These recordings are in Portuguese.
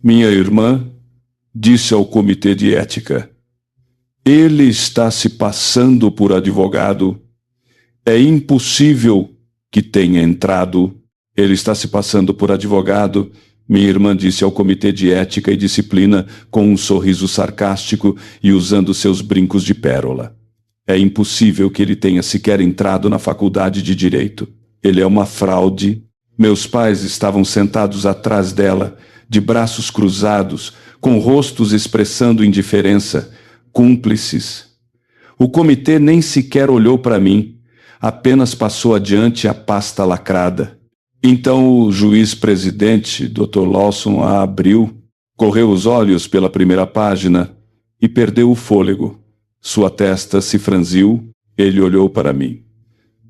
Minha irmã disse ao comitê de ética: ele está se passando por advogado. É impossível que tenha entrado. Ele está se passando por advogado, minha irmã disse ao comitê de ética e disciplina com um sorriso sarcástico e usando seus brincos de pérola. É impossível que ele tenha sequer entrado na faculdade de direito. Ele é uma fraude. Meus pais estavam sentados atrás dela, de braços cruzados, com rostos expressando indiferença, cúmplices. O comitê nem sequer olhou para mim, apenas passou adiante a pasta lacrada. Então o juiz-presidente, Dr. Lawson, a abriu, correu os olhos pela primeira página e perdeu o fôlego. Sua testa se franziu, ele olhou para mim.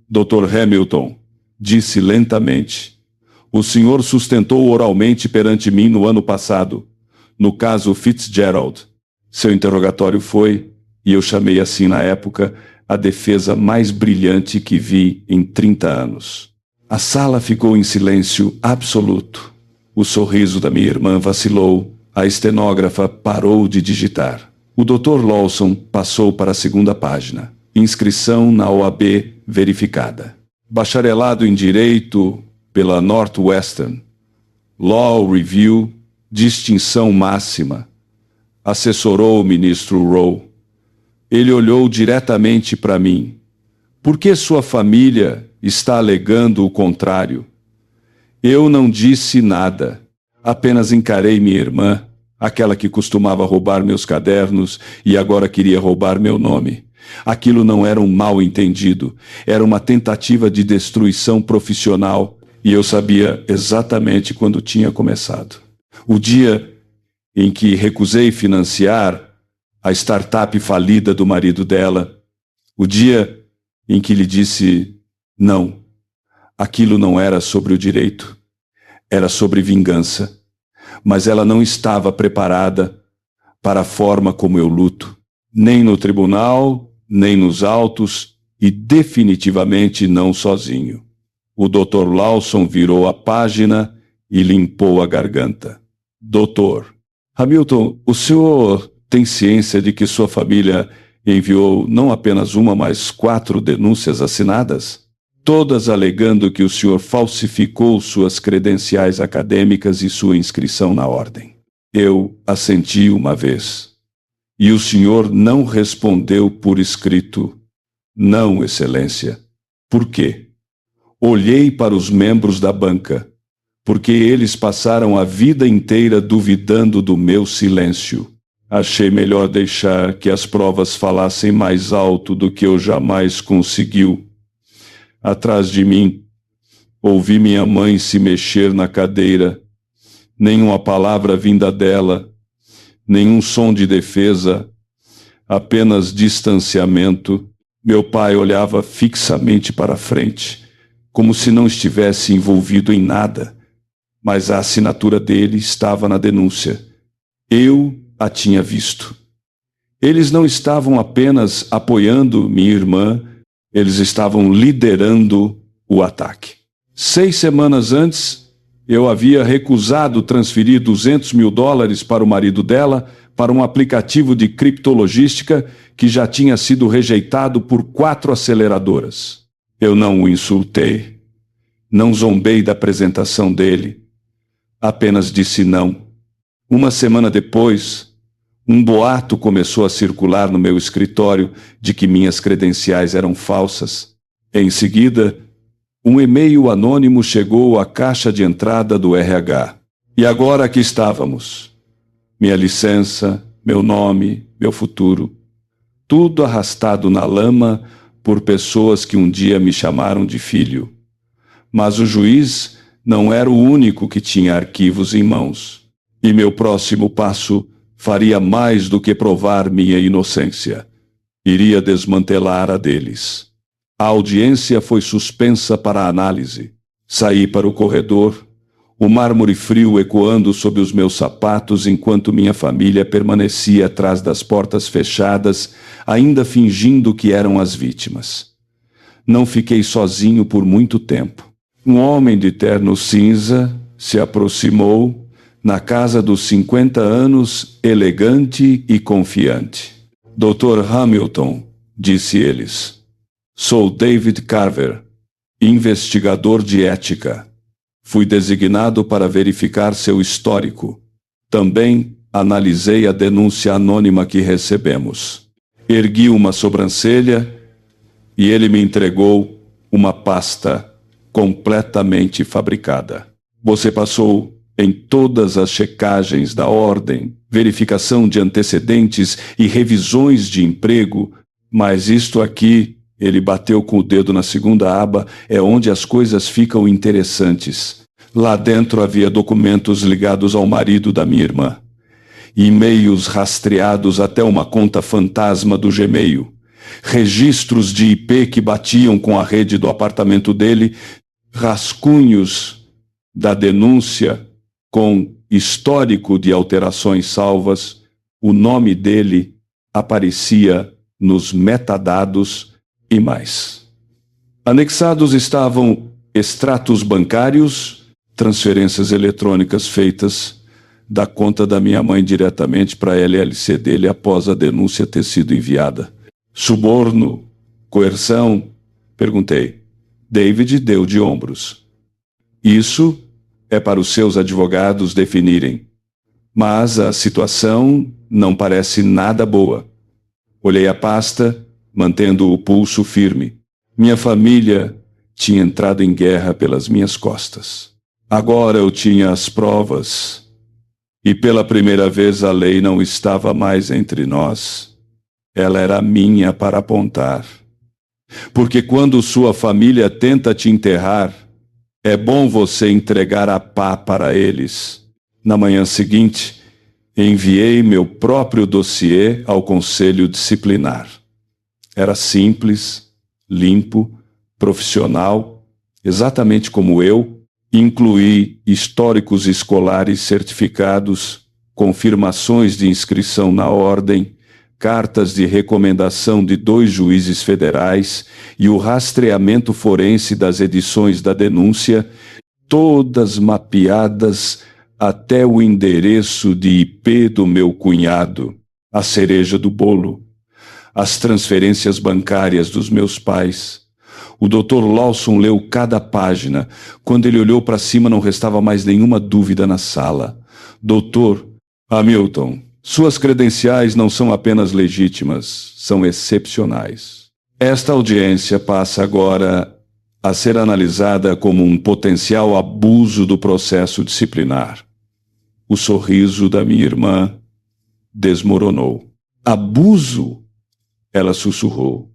Dr. Hamilton, disse lentamente, o senhor sustentou oralmente perante mim no ano passado, no caso Fitzgerald. Seu interrogatório foi, e eu chamei assim na época, a defesa mais brilhante que vi em 30 anos. A sala ficou em silêncio absoluto. O sorriso da minha irmã vacilou, a estenógrafa parou de digitar. O Dr. Lawson passou para a segunda página. Inscrição na OAB verificada. Bacharelado em Direito pela Northwestern. Law Review, distinção máxima. Assessorou o ministro Rowe. Ele olhou diretamente para mim. Por que sua família está alegando o contrário? Eu não disse nada. Apenas encarei minha irmã, aquela que costumava roubar meus cadernos e agora queria roubar meu nome. Aquilo não era um mal-entendido, era uma tentativa de destruição profissional e eu sabia exatamente quando tinha começado. O dia em que recusei financiar a startup falida do marido dela, o dia em que lhe disse não, aquilo não era sobre o direito, era sobre vingança, mas ela não estava preparada para a forma como eu luto, nem no tribunal, nem nos autos e definitivamente não sozinho. O Dr. Lawson virou a página e limpou a garganta. Doutor, Hamilton, o senhor tem ciência de que sua família enviou não apenas uma, mas 4 denúncias assinadas? Todas alegando que o senhor falsificou suas credenciais acadêmicas e sua inscrição na ordem. Eu assenti uma vez. E o senhor não respondeu por escrito. Não, Excelência. Por quê? Olhei para os membros da banca, porque eles passaram a vida inteira duvidando do meu silêncio. Achei melhor deixar que as provas falassem mais alto do que eu jamais conseguiu. Atrás de mim, ouvi minha mãe se mexer na cadeira. Nenhuma palavra vinda dela, nenhum som de defesa, apenas distanciamento. Meu pai olhava fixamente para frente, como se não estivesse envolvido em nada, mas a assinatura dele estava na denúncia. Eu a tinha visto. Eles não estavam apenas apoiando minha irmã, eles estavam liderando o ataque. 6 semanas antes, eu havia recusado transferir $200 mil para o marido dela para um aplicativo de criptologística que já tinha sido rejeitado por 4 aceleradoras. Eu não o insultei, não zombei da apresentação dele, apenas disse não. Uma semana depois, um boato começou a circular no meu escritório de que minhas credenciais eram falsas. Em seguida, um e-mail anônimo chegou à caixa de entrada do RH. E agora aqui estávamos. Minha licença, meu nome, meu futuro. Tudo arrastado na lama por pessoas que um dia me chamaram de filho. Mas o juiz não era o único que tinha arquivos em mãos. E meu próximo passo faria mais do que provar minha inocência. Iria desmantelar a deles. A audiência foi suspensa para análise. Saí para o corredor, o mármore frio ecoando sob os meus sapatos enquanto minha família permanecia atrás das portas fechadas, ainda fingindo que eram as vítimas. Não fiquei sozinho por muito tempo. Um homem de terno cinza se aproximou, na casa dos 50 anos, elegante e confiante. Dr. Hamilton, disse eles, sou David Carver, investigador de ética. Fui designado para verificar seu histórico. Também analisei a denúncia anônima que recebemos. Ergui uma sobrancelha e ele me entregou uma pasta completamente fabricada. Você passou em todas as checagens da ordem, verificação de antecedentes e revisões de emprego, mas isto aqui, ele bateu com o dedo na segunda aba, é onde as coisas ficam interessantes. Lá dentro havia documentos ligados ao marido da minha irmã. E-mails rastreados até uma conta fantasma do Gmail. Registros de IP que batiam com a rede do apartamento dele, rascunhos da denúncia com histórico de alterações salvas. O nome dele aparecia nos metadados e mais. Anexados estavam extratos bancários, transferências eletrônicas feitas da conta da minha mãe diretamente para a LLC dele após a denúncia ter sido enviada. Suborno? Coerção? Perguntei. David deu de ombros. Isso é para os seus advogados definirem. Mas a situação não parece nada boa. Olhei a pasta, mantendo o pulso firme. Minha família tinha entrado em guerra pelas minhas costas. Agora eu tinha as provas. E pela primeira vez a lei não estava mais entre nós. Ela era minha para apontar. Porque quando sua família tenta te enterrar, é bom você entregar a pá para eles. Na manhã seguinte, enviei meu próprio dossiê ao conselho disciplinar. Era simples, limpo, profissional, exatamente como eu. Incluí históricos escolares certificados, confirmações de inscrição na ordem, cartas de recomendação de 2 juízes federais e o rastreamento forense das edições da denúncia, todas mapeadas até o endereço de IP do meu cunhado, a cereja do bolo, as transferências bancárias dos meus pais. O Dr. Lawson leu cada página. Quando ele olhou para cima, não restava mais nenhuma dúvida na sala. Doutor Hamilton, suas credenciais não são apenas legítimas, são excepcionais. Esta audiência passa agora a ser analisada como um potencial abuso do processo disciplinar. O sorriso da minha irmã desmoronou. Abuso? Ela sussurrou.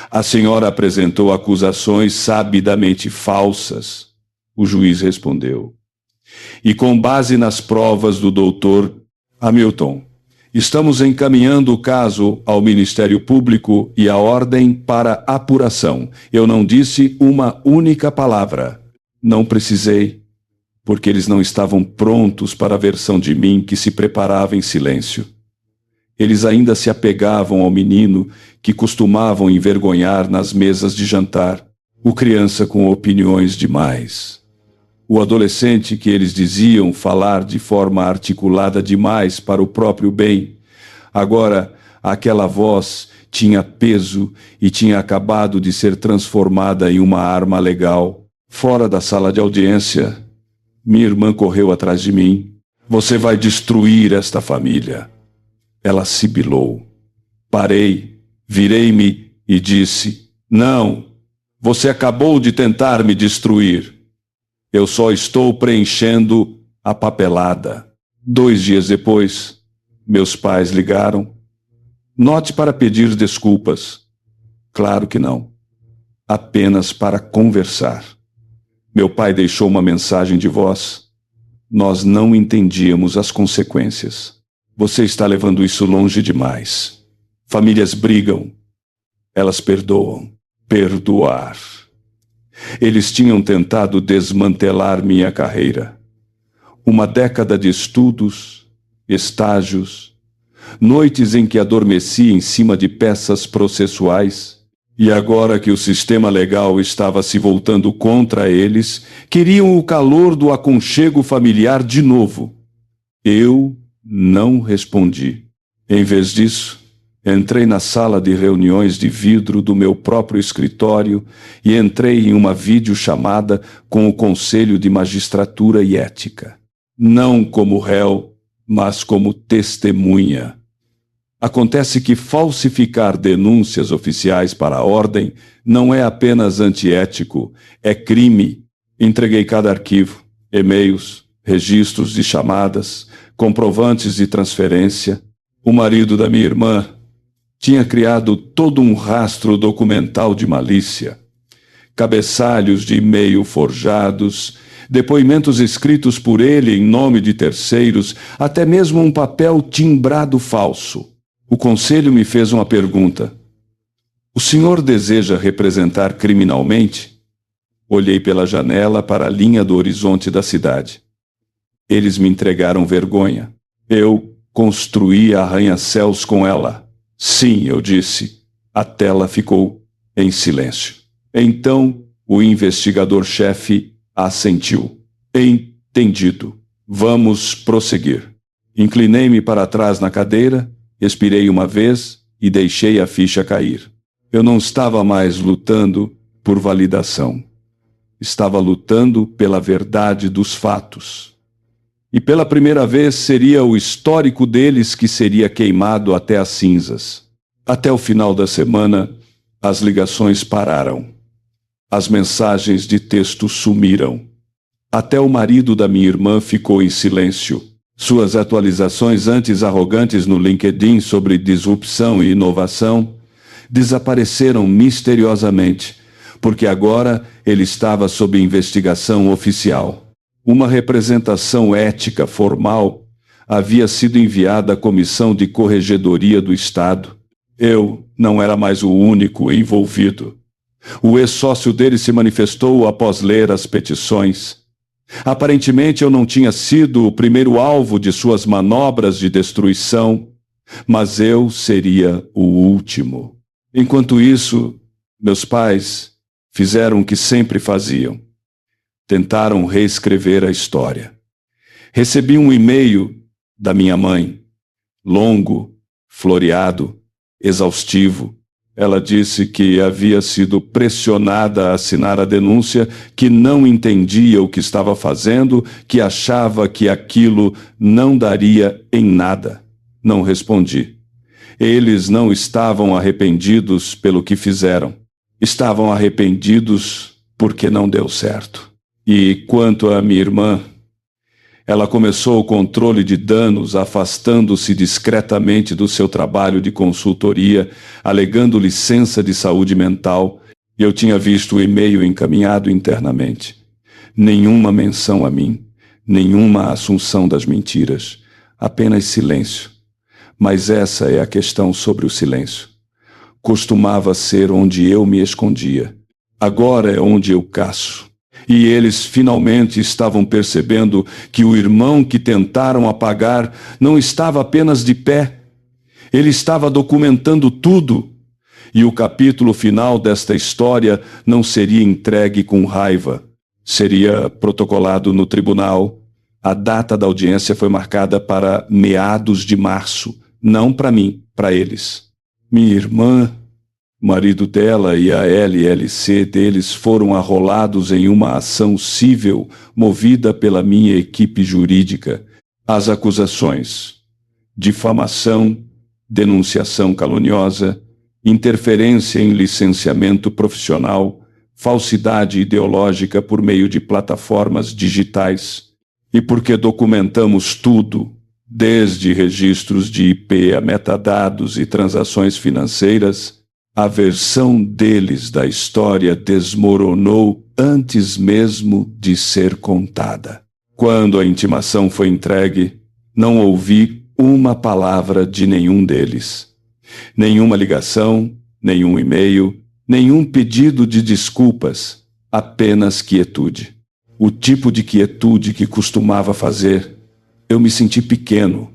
A senhora apresentou acusações sabidamente falsas. O juiz respondeu. E com base nas provas do doutor Hamilton, estamos encaminhando o caso ao Ministério Público e à ordem para apuração. Eu não disse uma única palavra. Não precisei, porque eles não estavam prontos para a versão de mim que se preparava em silêncio. Eles ainda se apegavam ao menino que costumavam envergonhar nas mesas de jantar, o criança com opiniões demais. O adolescente que eles diziam falar de forma articulada demais para o próprio bem. Agora, aquela voz tinha peso e tinha acabado de ser transformada em uma arma legal. Fora da sala de audiência, minha irmã correu atrás de mim. Você vai destruir esta família. Ela sibilou. Parei, virei-me e disse, não, você acabou de tentar me destruir. Eu só estou preenchendo a papelada. 2 dias depois, meus pais ligaram. Note para pedir desculpas. Claro que não. Apenas para conversar. Meu pai deixou uma mensagem de voz. Nós não entendíamos as consequências. Você está levando isso longe demais. Famílias brigam. Elas perdoam. Perdoar. Eles tinham tentado desmantelar minha carreira. 1 década de estudos, estágios, noites em que adormeci em cima de peças processuais, e agora que o sistema legal estava se voltando contra eles, queriam o calor do aconchego familiar de novo. Eu não respondi. Em vez disso, entrei na sala de reuniões de vidro do meu próprio escritório e entrei em uma videochamada com o Conselho de Magistratura e Ética. Não como réu, mas como testemunha. Acontece que falsificar denúncias oficiais para a ordem não é apenas antiético, é crime. Entreguei cada arquivo, e-mails, registros de chamadas, comprovantes de transferência. O marido da minha irmã tinha criado todo um rastro documental de malícia. Cabeçalhos de e-mail forjados, depoimentos escritos por ele em nome de terceiros, até mesmo um papel timbrado falso. O conselho me fez uma pergunta. O senhor deseja representar criminalmente? Olhei pela janela para a linha do horizonte da cidade. Eles me entregaram vergonha. Eu construí arranha-céus com ela. Sim, eu disse. A tela ficou em silêncio. Então, o investigador-chefe assentiu. Entendido. Vamos prosseguir. Inclinei-me para trás na cadeira, expirei uma vez e deixei a ficha cair. Eu não estava mais lutando por validação. Estava lutando pela verdade dos fatos. E pela primeira vez seria o histórico deles que seria queimado até as cinzas. Até o final da semana, as ligações pararam. As mensagens de texto sumiram. Até o marido da minha irmã ficou em silêncio. Suas atualizações antes arrogantes no LinkedIn sobre disrupção e inovação desapareceram misteriosamente, porque agora ele estava sob investigação oficial. Uma representação ética formal havia sido enviada à Comissão de Corregedoria do Estado. Eu não era mais o único envolvido. O ex-sócio dele se manifestou após ler as petições. Aparentemente eu não tinha sido o primeiro alvo de suas manobras de destruição, mas eu seria o último. Enquanto isso, meus pais fizeram o que sempre faziam. Tentaram reescrever a história. Recebi um e-mail da minha mãe, longo, floreado, exaustivo. Ela disse que havia sido pressionada a assinar a denúncia, que não entendia o que estava fazendo, que achava que aquilo não daria em nada. Não respondi. Eles não estavam arrependidos pelo que fizeram. Estavam arrependidos porque não deu certo. E quanto à minha irmã, ela começou o controle de danos afastando-se discretamente do seu trabalho de consultoria, alegando licença de saúde mental. Eu tinha visto o e-mail encaminhado internamente. Nenhuma menção a mim, nenhuma assunção das mentiras, apenas silêncio. Mas essa é a questão sobre o silêncio. Costumava ser onde eu me escondia. Agora é onde eu caço. E eles finalmente estavam percebendo que o irmão que tentaram apagar não estava apenas de pé. Ele estava documentando tudo. E o capítulo final desta história não seria entregue com raiva. Seria protocolado no tribunal. A data da audiência foi marcada para meados de março. Não para mim, para eles. Minha irmã, o marido dela e a LLC deles foram arrolados em uma ação cível movida pela minha equipe jurídica. As acusações: difamação, denunciação caluniosa, interferência em licenciamento profissional, falsidade ideológica por meio de plataformas digitais. E porque documentamos tudo, desde registros de IP a metadados e transações financeiras, a versão deles da história desmoronou antes mesmo de ser contada. Quando a intimação foi entregue, não ouvi uma palavra de nenhum deles. Nenhuma ligação, nenhum e-mail, nenhum pedido de desculpas, apenas quietude. O tipo de quietude que costumava fazer. Eu me senti pequeno,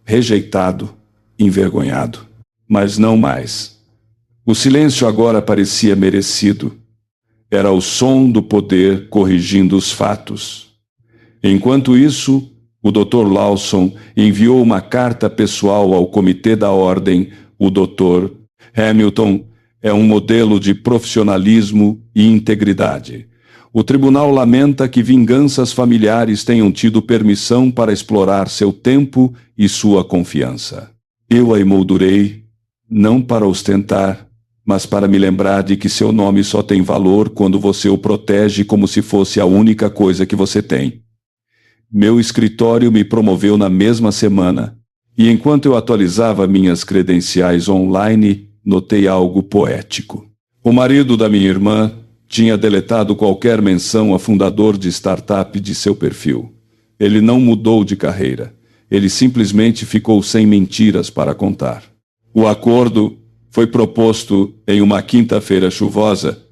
rejeitado, envergonhado. Mas não mais. O silêncio agora parecia merecido. Era o som do poder corrigindo os fatos. Enquanto isso, O Dr. Lawson enviou uma carta pessoal ao Comitê da Ordem. O Dr. Hamilton é um modelo de profissionalismo e integridade. O tribunal lamenta que vinganças familiares tenham tido permissão para explorar seu tempo e sua confiança. Eu a emoldurei, não para ostentar, mas para me lembrar de que seu nome só tem valor quando você o protege como se fosse a única coisa que você tem. Meu escritório me promoveu na mesma semana, e enquanto eu atualizava minhas credenciais online, notei algo poético. O marido da minha irmã tinha deletado qualquer menção a fundador de startup de seu perfil. Ele não mudou de carreira. Ele simplesmente ficou sem mentiras para contar. O acordo foi proposto em uma quinta-feira chuvosa,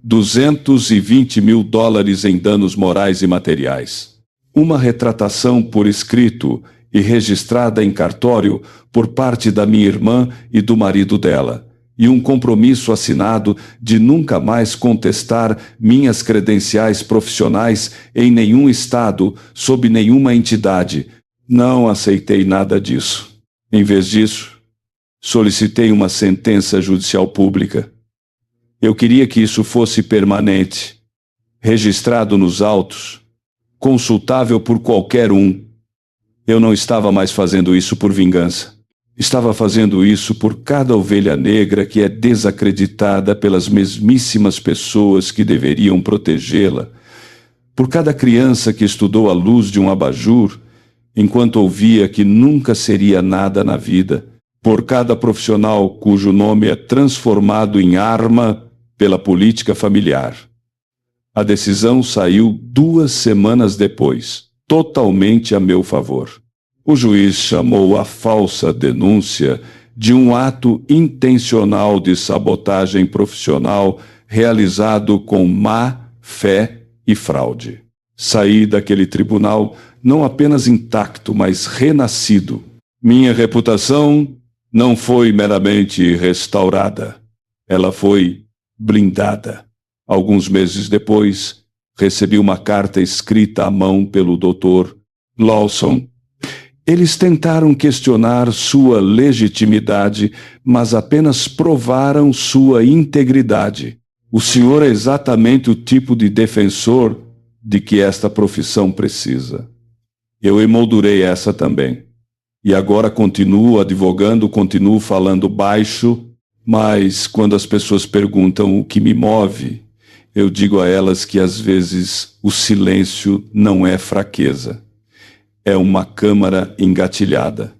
$220 mil em danos morais e materiais. Uma retratação por escrito e registrada em cartório por parte da minha irmã e do marido dela, e um compromisso assinado de nunca mais contestar minhas credenciais profissionais em nenhum estado, sob nenhuma entidade. Não aceitei nada disso. Em vez disso, solicitei uma sentença judicial pública. Eu queria que isso fosse permanente, registrado nos autos, consultável por qualquer um. Eu não estava mais fazendo isso por vingança. Estava fazendo isso por cada ovelha negra que é desacreditada pelas mesmíssimas pessoas que deveriam protegê-la, por cada criança que estudou à luz de um abajur, enquanto ouvia que nunca seria nada na vida, por cada profissional cujo nome é transformado em arma pela política familiar. A decisão saiu 2 semanas depois, totalmente a meu favor. O juiz chamou a falsa denúncia de um ato intencional de sabotagem profissional realizado com má fé e fraude. Saí daquele tribunal não apenas intacto, mas renascido. Minha reputação não foi meramente restaurada, ela foi blindada. Alguns meses depois, recebi uma carta escrita à mão pelo Dr. Lawson. Eles tentaram questionar sua legitimidade, mas apenas provaram sua integridade. O senhor é exatamente o tipo de defensor de que esta profissão precisa. Eu emoldurei essa também. E agora continuo advogando, continuo falando baixo, mas quando as pessoas perguntam o que me move, eu digo a elas que às vezes o silêncio não é fraqueza. É uma câmara engatilhada.